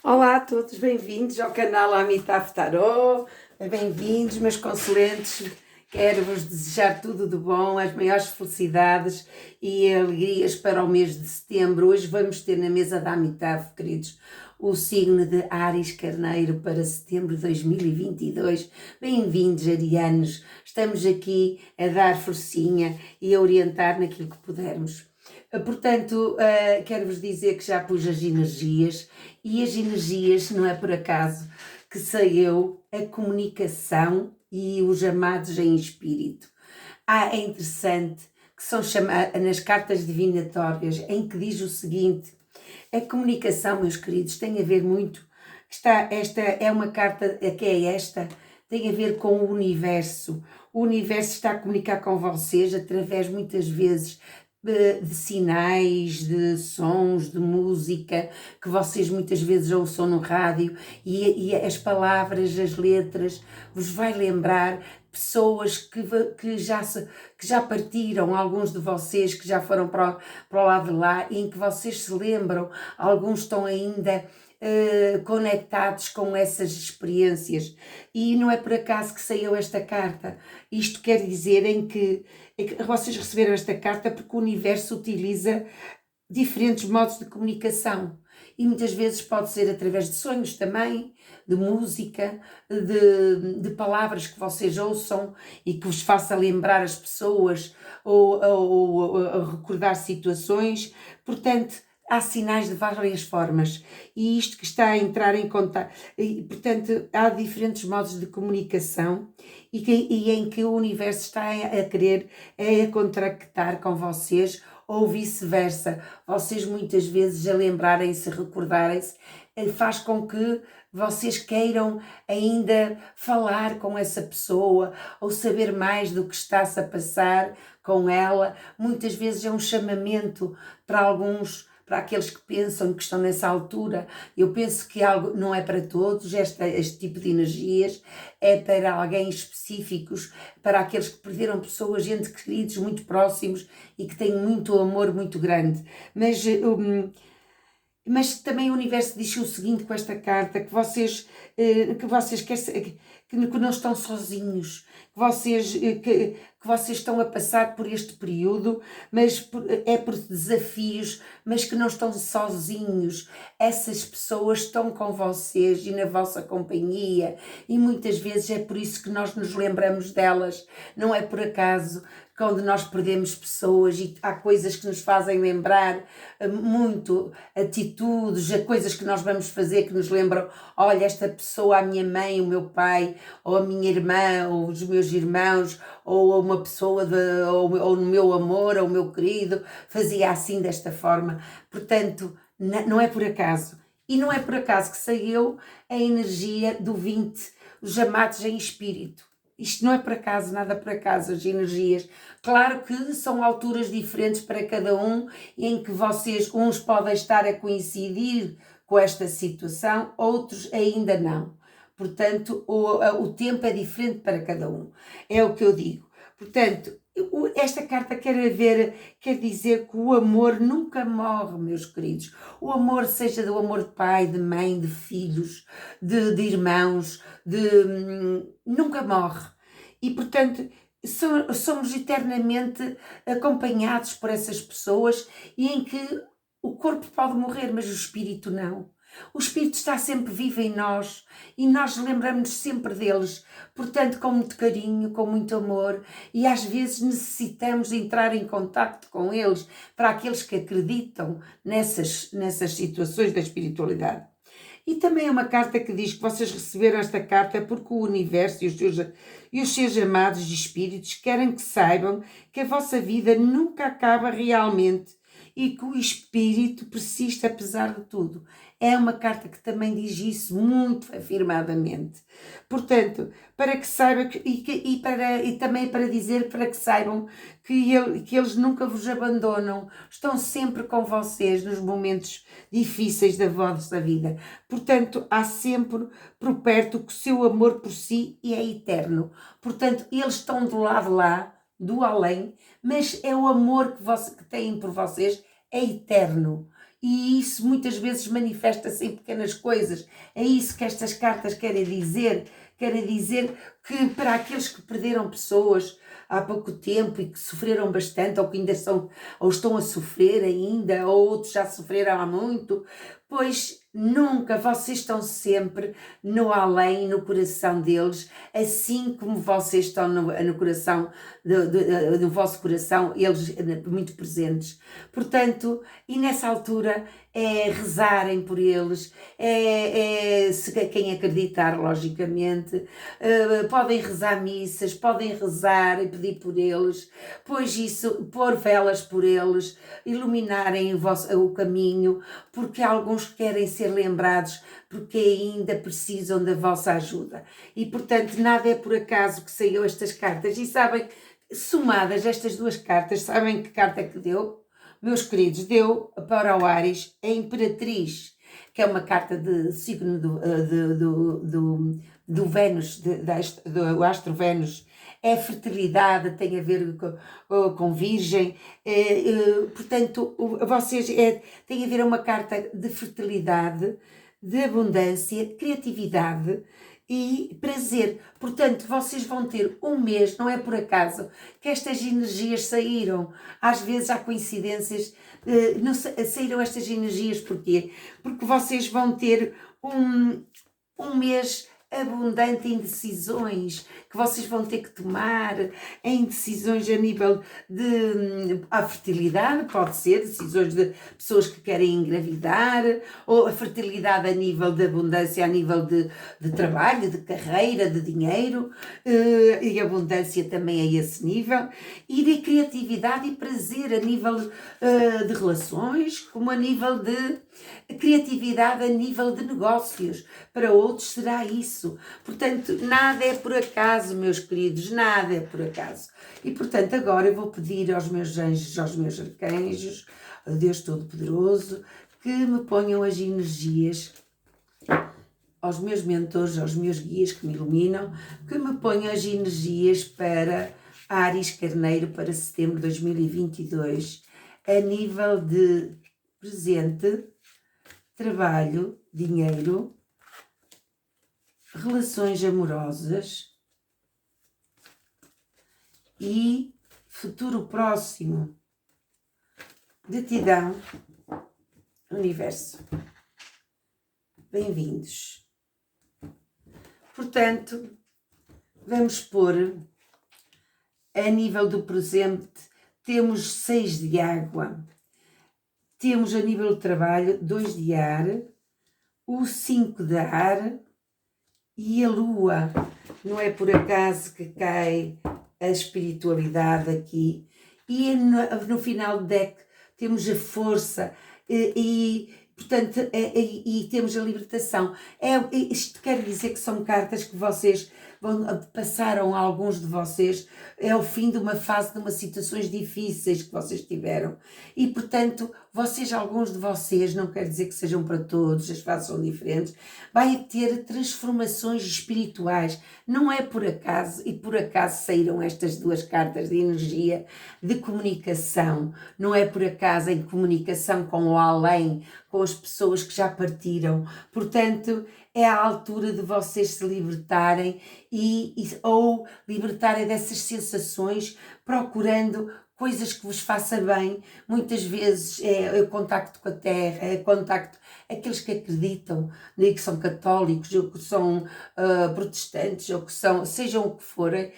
Olá a todos, bem-vindos ao canal Amitav Tarot, bem-vindos meus consulentes, quero-vos desejar tudo de bom, as maiores felicidades e alegrias para o mês de setembro. Hoje vamos ter na mesa da Amitav, queridos, o signo de Áries Carneiro para setembro de 2022. Bem-vindos, arianos, estamos aqui a dar forcinha e a orientar naquilo que pudermos. Portanto, quero-vos dizer que já pus as energias, e as energias não é por acaso que sei eu, a comunicação e os amados em espírito. É interessante que são chamadas nas cartas divinatórias, em que diz o seguinte: a comunicação, meus queridos, tem a ver muito. Esta é uma carta que é esta, tem a ver com o universo. O universo está a comunicar com vocês através, muitas vezes, de sinais, de sons, de música, que vocês muitas vezes ouçam no rádio, e as palavras, as letras, vos vai lembrar pessoas que já partiram, alguns de vocês que já foram para o lado de lá, e em que vocês se lembram, alguns estão ainda conectados com essas experiências, e não é por acaso que saiu esta carta. Isto quer dizer que vocês receberam esta carta porque o universo utiliza diferentes modos de comunicação, e muitas vezes pode ser através de sonhos também, de música, de palavras que vocês ouçam e que vos faça lembrar as pessoas ou recordar situações. Portanto, há sinais de várias formas, e isto que está a entrar em contato, portanto, há diferentes modos de comunicação, e em que o universo está a querer a contactar com vocês, ou vice-versa. Vocês muitas vezes, a lembrarem-se, recordarem-se, faz com que vocês queiram ainda falar com essa pessoa ou saber mais do que está-se a passar com ela. Muitas vezes é um chamamento para alguns, para aqueles que pensam que estão nessa altura. Eu penso que algo não é para todos, este tipo de energias é para alguém específicos, para aqueles que perderam pessoas, gente queridos, muito próximos, e que têm muito amor muito grande. Mas também o universo diz o seguinte com esta carta: que vocês que não estão sozinhos, que vocês estão a passar por este período, mas é por desafios, mas que não estão sozinhos. Essas pessoas estão com vocês e na vossa companhia, e muitas vezes é por isso que nós nos lembramos delas. Não é por acaso quando nós perdemos pessoas, e há coisas que nos fazem lembrar muito, atitudes, coisas que nós vamos fazer que nos lembram: olha, esta pessoa, a minha mãe, o meu pai, ou a minha irmã, ou os meus irmãos, ou uma pessoa, ou no meu amor, ou o meu querido, fazia assim, desta forma. Portanto, não é por acaso. E não é por acaso que saiu a energia do 20, os amados em espírito. Isto não é por acaso, nada por acaso, as energias. Claro que são alturas diferentes para cada um, em que vocês, uns podem estar a coincidir com esta situação, outros ainda não. Portanto, o tempo é diferente para cada um. É o que eu digo. Portanto, esta carta quer dizer que o amor nunca morre, meus queridos. O amor, seja do amor de pai, de mãe, de filhos, de irmãos, nunca morre. E, portanto, somos eternamente acompanhados por essas pessoas, e em que o corpo pode morrer, mas o espírito não. O espírito está sempre vivo em nós, e nós lembramos sempre deles, portanto, com muito carinho, com muito amor, e às vezes necessitamos entrar em contacto com eles, para aqueles que acreditam nessas situações da espiritualidade. E também é uma carta que diz que vocês receberam esta carta porque o universo e os seus amados de espíritos querem que saibam que a vossa vida nunca acaba realmente, e que o espírito persiste apesar de tudo. É uma carta que também diz isso muito afirmadamente. Portanto, para que saibam, e também para dizer, para que saibam que eles nunca vos abandonam, estão sempre com vocês nos momentos difíceis da vossa vida. Portanto, há sempre por perto que o seu amor por si é eterno. Portanto, eles estão do lado lá, do além, mas é o amor que têm por vocês, é eterno. e isso muitas vezes manifesta-se em pequenas coisas. É isso que estas cartas querem dizer. Querem dizer que para aqueles que perderam pessoas há pouco tempo e que sofreram bastante, ou que ainda são, ou estão a sofrer ainda, ou outros já sofreram há muito, pois nunca, vocês estão sempre no além, no coração deles, assim como vocês estão no coração, do vosso coração, eles muito presentes. Portanto, e nessa altura é rezarem por eles, se quem acreditar, logicamente, podem rezar missas, podem rezar e pedir por eles, pois isso, pôr velas por eles, iluminarem o caminho, porque alguns querem ser lembrados, porque ainda precisam da vossa ajuda. E, portanto, nada é por acaso que saiu estas cartas. E sabem, somadas estas duas cartas, sabem que carta que deu? Meus queridos, deu para o Áries a Imperatriz, que é uma carta de signo do Vênus, do astro Vênus. É fertilidade, tem a ver com Virgem, portanto, vocês tem a ver uma carta de fertilidade, de abundância, criatividade e prazer. Portanto, vocês vão ter um mês, não é por acaso, que estas energias saíram. Às vezes há coincidências, não saíram estas energias, porquê? Porque vocês vão ter um mês abundante em decisões que vocês vão ter que tomar, em decisões a nível de a fertilidade, pode ser decisões de pessoas que querem engravidar, ou a fertilidade a nível de abundância, a nível de trabalho, de carreira, de dinheiro, e abundância também a esse nível, e de criatividade e prazer a nível de relações, como a nível de criatividade a nível de negócios. Para outros será isso. Portanto, nada é por acaso, meus queridos, nada é por acaso. E, portanto, agora eu vou pedir aos meus anjos, aos meus arcanjos, a Deus Todo-Poderoso, que me ponham as energias, aos meus mentores, aos meus guias que me iluminam, que me ponham as energias para Áries Carneiro para setembro de 2022, a nível de presente, trabalho, dinheiro, relações amorosas e futuro próximo. Gratidão, universo. Bem-vindos. Portanto, vamos pôr a nível do presente, temos 6 de água. Temos a nível do trabalho 2 de ar, o 5 de ar e a lua. Não é por acaso que cai a espiritualidade aqui. E no final do deck temos a força e portanto, e temos a libertação. Isto quer dizer que são cartas que vocês passaram, alguns de vocês, é o fim de uma fase, de umas situações difíceis que vocês tiveram. E, portanto, alguns de vocês, não quer dizer que sejam para todos, as fases são diferentes, vai ter transformações espirituais. Não é por acaso, e por acaso saíram estas duas cartas de energia, de comunicação. Não é por acaso em comunicação com o além, com as pessoas que já partiram. Portanto, é a altura de vocês se libertarem ou libertarem dessas sensações, procurando coisas que vos façam bem. Muitas vezes é o contacto com a terra, é o contacto, aqueles que acreditam, né, que são católicos, ou que são protestantes, ou que são, sejam o que forem,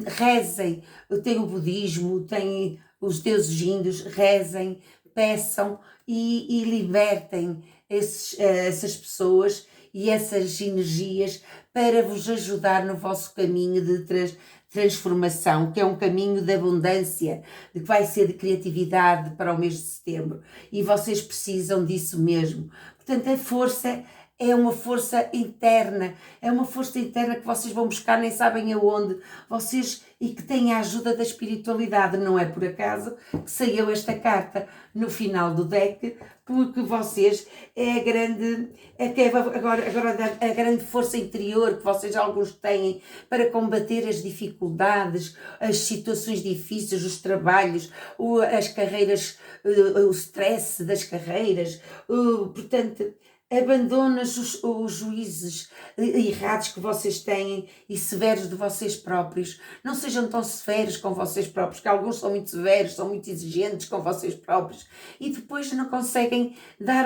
rezem. Tem o budismo, tem os deuses índios, rezem, peçam e libertem essas pessoas e essas energias para vos ajudar no vosso caminho de transformação, que é um caminho de abundância, que vai ser de criatividade para o mês de setembro. E vocês precisam disso mesmo. Portanto, a força é uma força interna, que vocês vão buscar, nem sabem aonde, vocês, e que têm a ajuda da espiritualidade. Não é por acaso que saiu esta carta no final do deck, porque vocês é a grande, agora a grande força interior que vocês alguns têm para combater as dificuldades, as situações difíceis, os trabalhos, as carreiras, o stress das carreiras, portanto, abandonas os juízes errados que vocês têm e severos de vocês próprios. Não sejam tão severos com vocês próprios, que alguns são muito severos, são muito exigentes com vocês próprios e depois não conseguem dar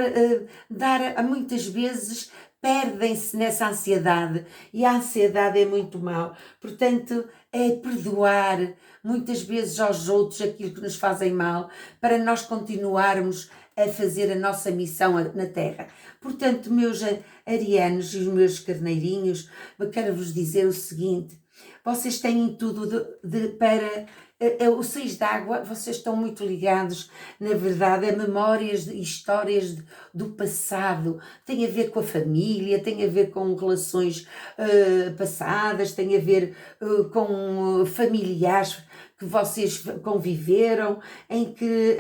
muitas vezes perdem-se nessa ansiedade e a ansiedade é muito mau. Portanto, é perdoar muitas vezes aos outros aquilo que nos fazem mal para nós continuarmos a fazer a nossa missão na Terra. Portanto, meus arianos e os meus carneirinhos, eu quero vos dizer o seguinte: vocês têm tudo para o 6 de água, vocês estão muito ligados, na verdade, a memórias e histórias do passado. Tem a ver com a família, tem a ver com relações passadas, tem a ver com familiares que vocês conviveram, em que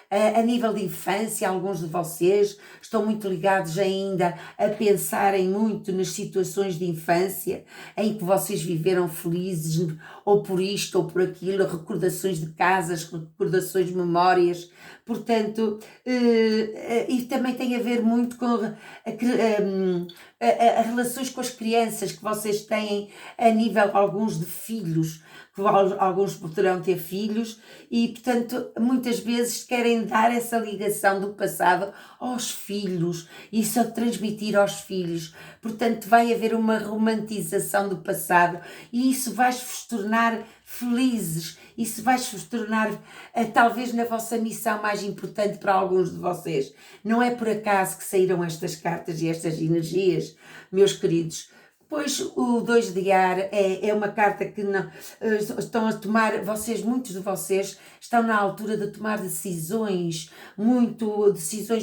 a nível de infância, alguns de vocês estão muito ligados ainda a pensarem muito nas situações de infância, em que vocês viveram felizes, ou por isto, ou por aquilo, recordações de casas, recordações de memórias, portanto, e também tem a ver muito com relações com as crianças que vocês têm a nível, alguns de filhos, que alguns poderão ter filhos e, portanto, muitas vezes querem dar essa ligação do passado aos filhos e só transmitir aos filhos. Portanto, vai haver uma romantização do passado e isso vai-vos tornar felizes, isso vai-vos tornar talvez na vossa missão mais importante para alguns de vocês. Não é por acaso que saíram estas cartas e estas energias, meus queridos. Pois o 2 de ar é uma carta que não, estão a tomar, muitos de vocês estão na altura de tomar decisões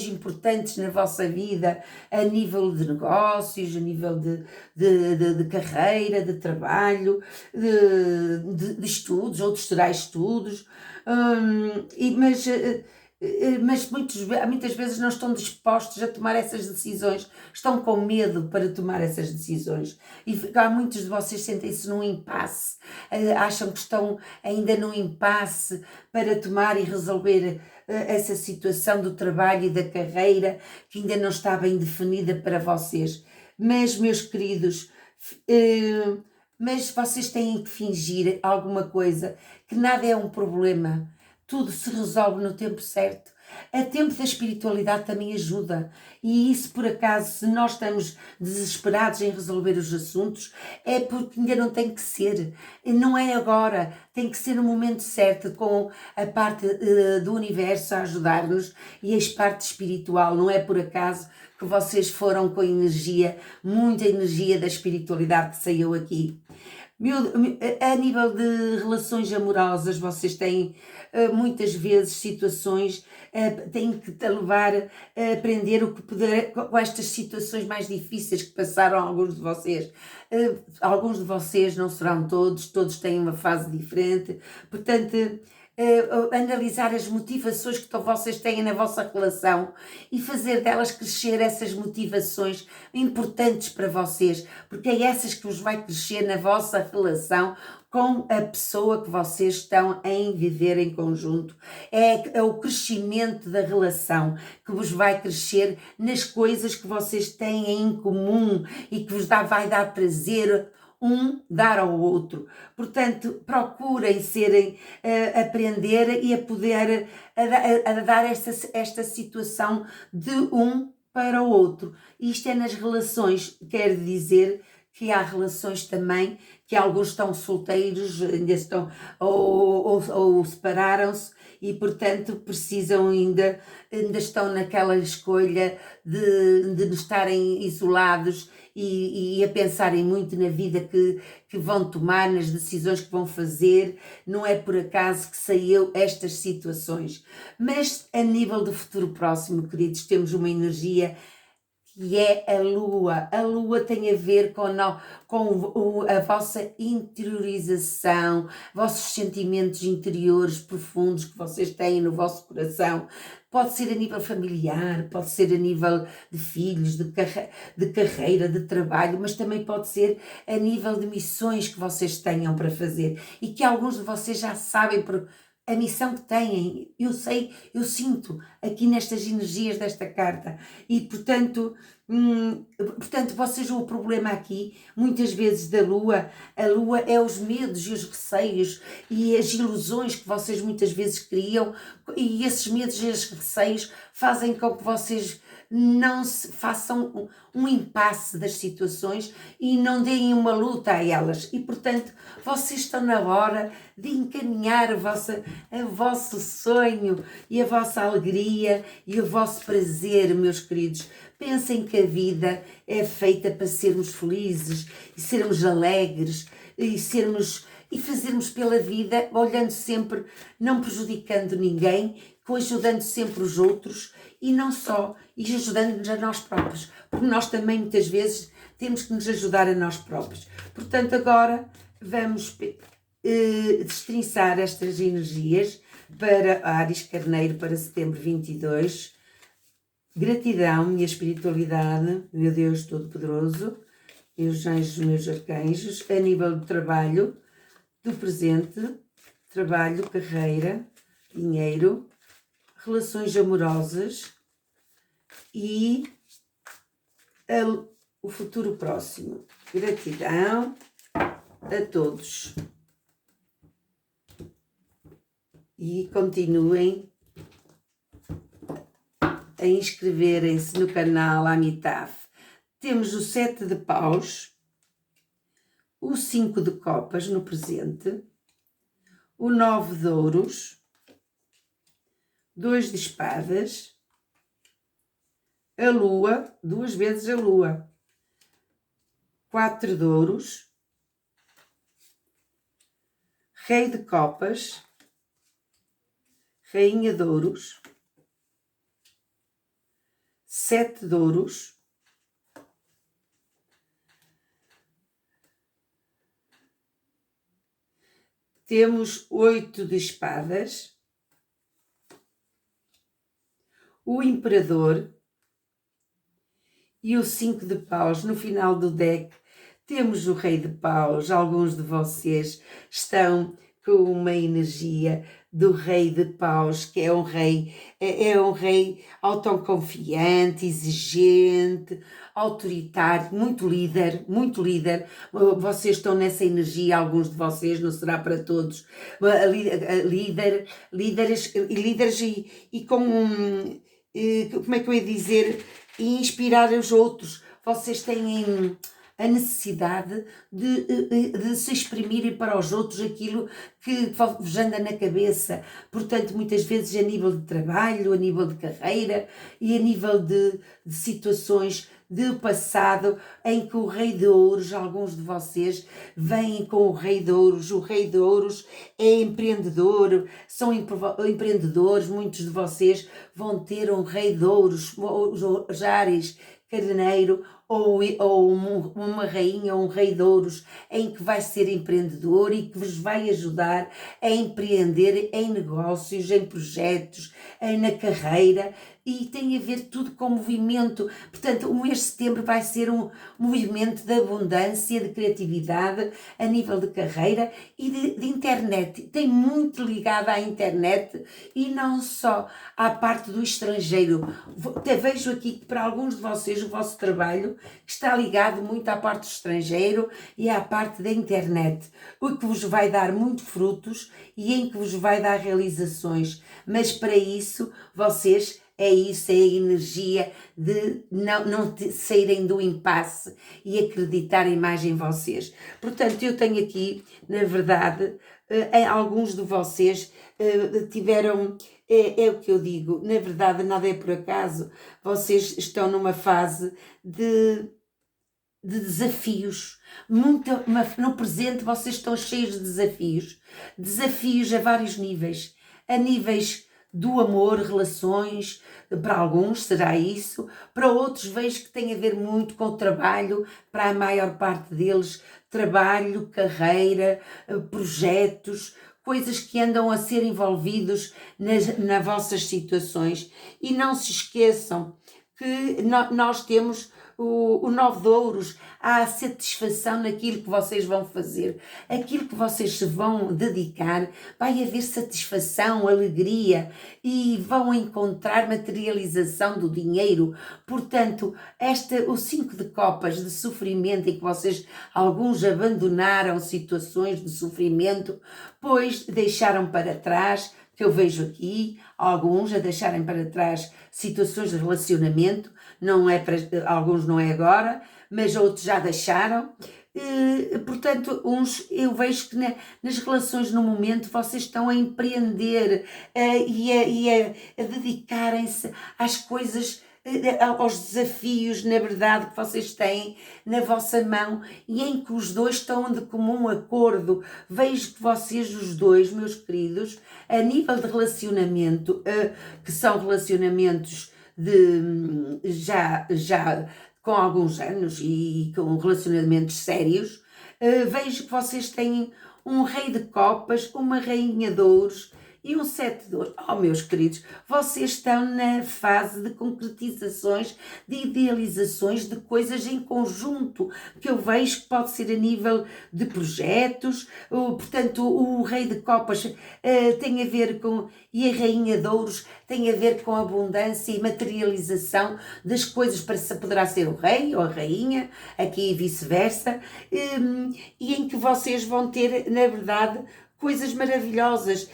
importantes na vossa vida, a nível de negócios, a nível de carreira, de trabalho, de estudos, outros será estudos, mas muitas vezes não estão dispostos a tomar essas decisões, estão com medo para tomar essas decisões e há muitos de vocês sentem-se num impasse, acham que estão ainda num impasse para tomar e resolver essa situação do trabalho e da carreira que ainda não está bem definida para vocês. Mas, meus queridos, mas vocês têm que fingir alguma coisa, que nada é um problema. Tudo se resolve no tempo certo. A tempo da espiritualidade também ajuda. E isso, por acaso, se nós estamos desesperados em resolver os assuntos, é porque ainda não tem que ser. Não é agora. Tem que ser no momento certo, com a parte do universo a ajudar-nos e a parte espiritual. Não é por acaso que vocês foram com energia, muita energia da espiritualidade que saiu aqui. A nível de relações amorosas, vocês têm muitas vezes situações, têm que te levar a aprender o que puder com estas situações mais difíceis que passaram alguns de vocês. Alguns de vocês, não serão todos têm uma fase diferente, portanto, analisar as motivações que vocês têm na vossa relação e fazer delas crescer essas motivações importantes para vocês, porque é essas que vos vai crescer na vossa relação com a pessoa que vocês estão em viver em conjunto. É o crescimento da relação que vos vai crescer nas coisas que vocês têm em comum e que vos vai dar prazer dar ao outro. Portanto, procurem aprender e a poder a dar esta situação de para o outro. Isto é nas relações, quer dizer que há relações também que alguns estão solteiros, ainda estão ou separaram-se e, portanto, precisam ainda estão naquela escolha de estarem isolados e a pensarem muito na vida que vão tomar, nas decisões que vão fazer. Não é por acaso que saiu estas situações. Mas a nível do futuro próximo, queridos, temos uma energia que é a lua. A lua tem a ver com a vossa interiorização, vossos sentimentos interiores profundos que vocês têm no vosso coração. Pode ser a nível familiar, pode ser a nível de filhos, de carreira, de trabalho, mas também pode ser a nível de missões que vocês tenham para fazer e que alguns de vocês já sabem por a missão que têm. Eu sei, eu sinto aqui nestas energias desta carta e portanto vocês, o problema aqui muitas vezes da lua, a lua é os medos e os receios e as ilusões que vocês muitas vezes criam, e esses medos e esses receios fazem com que vocês não se façam um impasse das situações e não deem uma luta a elas, e portanto vocês estão na hora de encaminhar o vosso sonho e a vossa alegria e o vosso prazer, meus queridos. Pensem que a vida é feita para sermos felizes e sermos alegres e fazermos pela vida, olhando sempre, não prejudicando ninguém, ajudando sempre os outros e não só, e ajudando-nos a nós próprios, porque nós também muitas vezes temos que nos ajudar a nós próprios. Portanto, agora vamos destrinçar estas energias para Áries Carneiro para setembro 22. Gratidão, minha espiritualidade, meu Deus Todo-Poderoso, meus anjos, meus arcanjos, a nível do trabalho, do presente, trabalho, carreira, dinheiro, relações amorosas e o futuro próximo. Gratidão a todos. E continuem a inscreverem-se no canal Amitaf. Temos o 7 de paus, o 5 de copas no presente, o 9 de ouros, 2 de espadas, a lua, 2 vezes a lua, 4 de ouros, rei de copas, rainha de ouros, 7 de ouros, temos 8 de espadas, o imperador e o 5 de paus. No final do deck temos o rei de paus. Alguns de vocês estão com uma energia do rei de paus, que é um rei autoconfiante, exigente, autoritário, muito líder, muito líder. Vocês estão nessa energia, alguns de vocês, não será para todos, líderes e com como é que eu ia dizer, e inspirar os outros. Vocês têm a necessidade de se exprimirem para os outros aquilo que vos anda na cabeça. Portanto, muitas vezes a nível de trabalho, a nível de carreira e a nível de situações do passado, em que o rei de ouros, alguns de vocês vêm com o rei de ouros. O rei de ouros é empreendedor, são empreendedores. Muitos de vocês vão ter um rei de ouros, os Áries Carneiro, ou uma rainha ou um rei de ouros, em que vai ser empreendedor e que vos vai ajudar a empreender em negócios, em projetos, na carreira, e tem a ver tudo com movimento. Portanto, o mês de setembro vai ser um movimento de abundância, de criatividade a nível de carreira e de internet. Tem muito ligado à internet e não só à parte do estrangeiro. Vejo aqui que para alguns de vocês o vosso trabalho está ligado muito à parte do estrangeiro e à parte da internet, o que vos vai dar muito frutos e em que vos vai dar realizações. Mas para isso, vocês... é a energia de não saírem do impasse e acreditarem mais em vocês. Portanto, eu tenho aqui, na verdade, alguns de vocês tiveram, é o que eu digo, na verdade nada é por acaso, vocês estão numa fase de desafios. No presente vocês estão cheios de desafios a vários níveis, a níveis do amor, relações, para alguns será isso, para outros vejo que tem a ver muito com o trabalho, para a maior parte deles, trabalho, carreira, projetos, coisas que andam a ser envolvidos nas vossas situações. E não se esqueçam que nós temos o 9 de ouros, há satisfação naquilo que vocês vão fazer, aquilo que vocês se vão dedicar, vai haver satisfação, alegria e vão encontrar materialização do dinheiro. Portanto, o 5 de copas de sofrimento em que vocês, alguns abandonaram situações de sofrimento, pois deixaram para trás, que eu vejo aqui, alguns a deixarem para trás situações de relacionamento, não é para alguns, não é agora, mas outros já deixaram. Portanto, uns eu vejo que nas relações no momento vocês estão a empreender e a dedicarem-se às coisas, aos desafios, na verdade, que vocês têm na vossa mão e em que os dois estão de comum acordo. Vejo que vocês, os dois, meus queridos, a nível de relacionamento, que são relacionamentos de já com alguns anos e com relacionamentos sérios, vejo que vocês têm um rei de copas, uma rainha de ouros e um 7 de ouros. Oh, meus queridos, vocês estão na fase de concretizações, de idealizações, de coisas em conjunto, que eu vejo que pode ser a nível de projetos. Portanto, o rei de copas tem a ver com, e a rainha de ouros tem a ver com abundância e materialização das coisas, poderá ser o rei ou a rainha, aqui e vice-versa, e em que vocês vão ter, na verdade, coisas maravilhosas,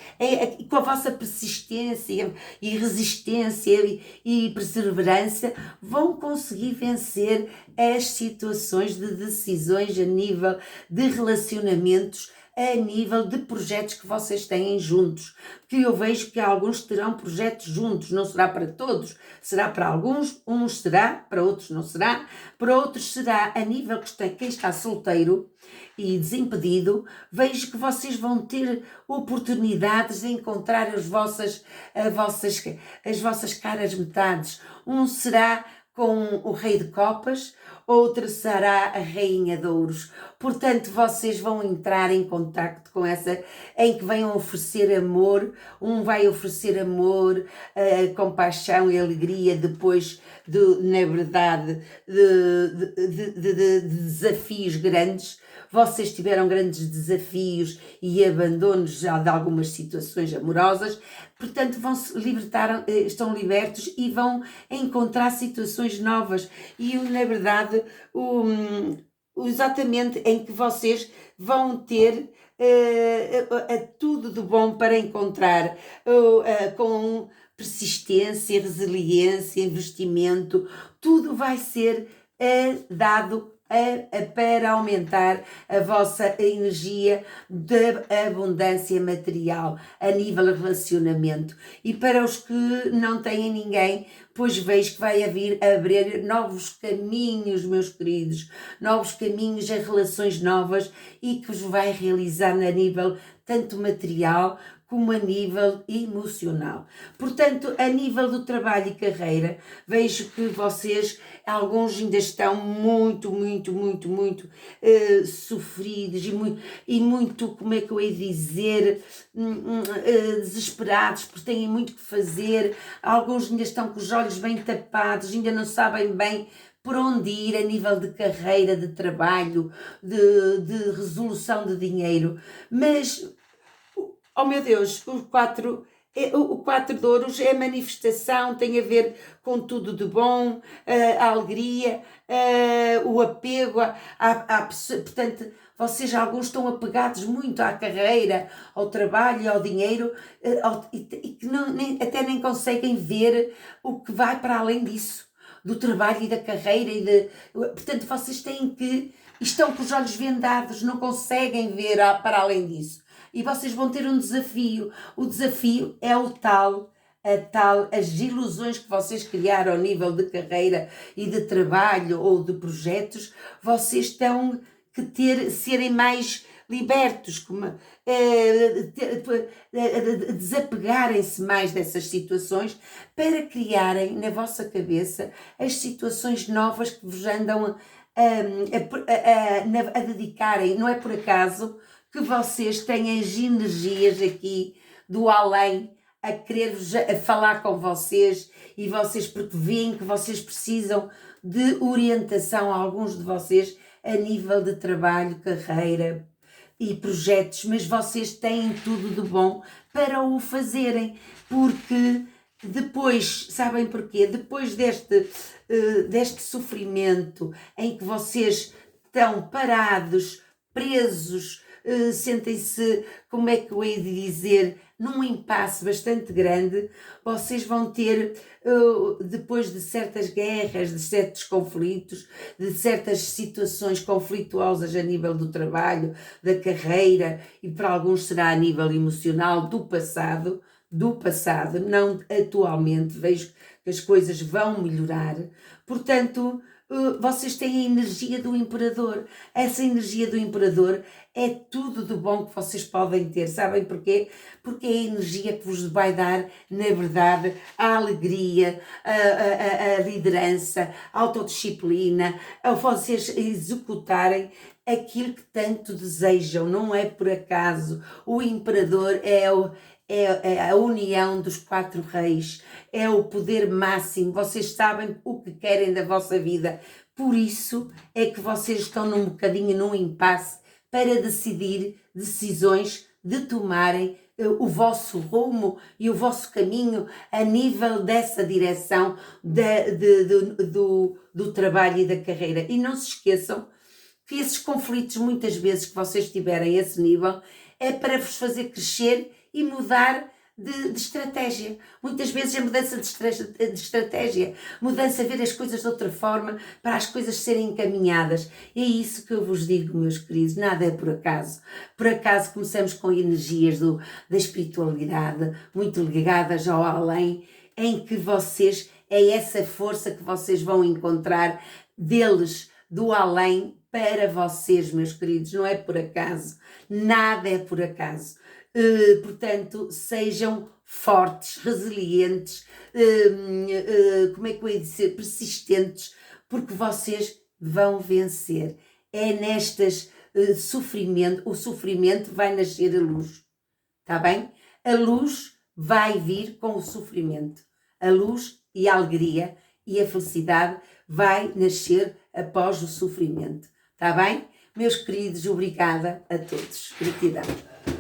com a vossa persistência e resistência e perseverança, vão conseguir vencer as situações de decisões a nível de relacionamentos, a nível de projetos que vocês têm juntos, que eu vejo que alguns terão projetos juntos, não será para todos, será para alguns, uns será, para outros não será, para outros será a nível que quem está solteiro e desimpedido, vejo que vocês vão ter oportunidades de encontrar as vossas caras metades. Um será com o rei de copas, outra será a rainha de ouros. Portanto, vocês vão entrar em contacto com essa, em que vão oferecer amor, um vai oferecer amor, compaixão e alegria depois, na verdade, de desafios grandes. Vocês tiveram grandes desafios e abandonos de algumas situações amorosas, portanto estão libertos e vão encontrar situações novas e na verdade exatamente em que vocês vão ter tudo de bom para encontrar com persistência, resiliência, investimento, tudo vai ser dado para aumentar a vossa energia de abundância material a nível de relacionamento. E para os que não têm ninguém, pois vejo que vai abrir novos caminhos, meus queridos, novos caminhos a relações novas e que vos vai realizar a nível tanto material como a nível emocional. Portanto, a nível do trabalho e carreira, vejo que vocês, alguns ainda estão muito sofridos e muito, como é que eu hei de dizer, desesperados, porque têm muito que fazer. Alguns ainda estão com os olhos bem tapados, ainda não sabem bem por onde ir a nível de carreira, de trabalho, de resolução de dinheiro. Mas oh meu Deus, o 4 de ouros é a manifestação, tem a ver com tudo de bom, a alegria, o apego, portanto, vocês alguns estão apegados muito à carreira, ao trabalho e ao dinheiro, e que até nem conseguem ver o que vai para além disso, do trabalho e da carreira, portanto, vocês estão com os olhos vendados, não conseguem ver para além disso. E vocês vão ter um desafio. O desafio é as ilusões que vocês criaram ao nível de carreira e de trabalho ou de projetos. Vocês estão que serem mais libertos, desapegarem-se mais dessas situações para criarem na vossa cabeça as situações novas que vos andam a dedicarem. Não é por acaso que vocês têm as energias aqui do além a querer-vos a falar com vocês, e vocês, porque veem que vocês precisam de orientação, alguns de vocês, a nível de trabalho, carreira e projetos, mas vocês têm tudo de bom para o fazerem, porque depois, sabem porquê? Depois deste sofrimento em que vocês estão parados, presos, sentem-se, como é que eu hei de dizer, num impasse bastante grande, vocês vão ter, depois de certas guerras, de certos conflitos, de certas situações conflituosas a nível do trabalho, da carreira, e para alguns será a nível emocional, do passado, não atualmente, vejo que as coisas vão melhorar, portanto, vocês têm a energia do imperador. Essa energia do imperador é tudo de bom que vocês podem ter. Sabem porquê? Porque é a energia que vos vai dar, na verdade, a alegria, a liderança, a autodisciplina, a vocês executarem aquilo que tanto desejam. Não é por acaso. O imperador é a união dos 4 reis, é o poder máximo. Vocês sabem o que querem da vossa vida, por isso é que vocês estão num bocadinho num impasse para decidir decisões, de tomarem o vosso rumo e o vosso caminho a nível dessa direção do trabalho e da carreira. E não se esqueçam que esses conflitos, muitas vezes que vocês tiverem a esse nível, é para vos fazer crescer e mudar de estratégia. Muitas vezes é mudança de estratégia, mudança a ver as coisas de outra forma, para as coisas serem encaminhadas. E é isso que eu vos digo, meus queridos, nada é por acaso. Por acaso começamos com energias da espiritualidade, muito ligadas ao além, em que vocês, é essa força que vocês vão encontrar deles, do além, para vocês, meus queridos, não é por acaso, nada é por acaso. Portanto, sejam fortes, resilientes, como é que eu ia dizer, persistentes, porque vocês vão vencer. É nestas o sofrimento vai nascer a luz, está bem? A luz vai vir com o sofrimento, a luz e a alegria e a felicidade vai nascer após o sofrimento, está bem? Meus queridos, obrigada a todos. Gratidão.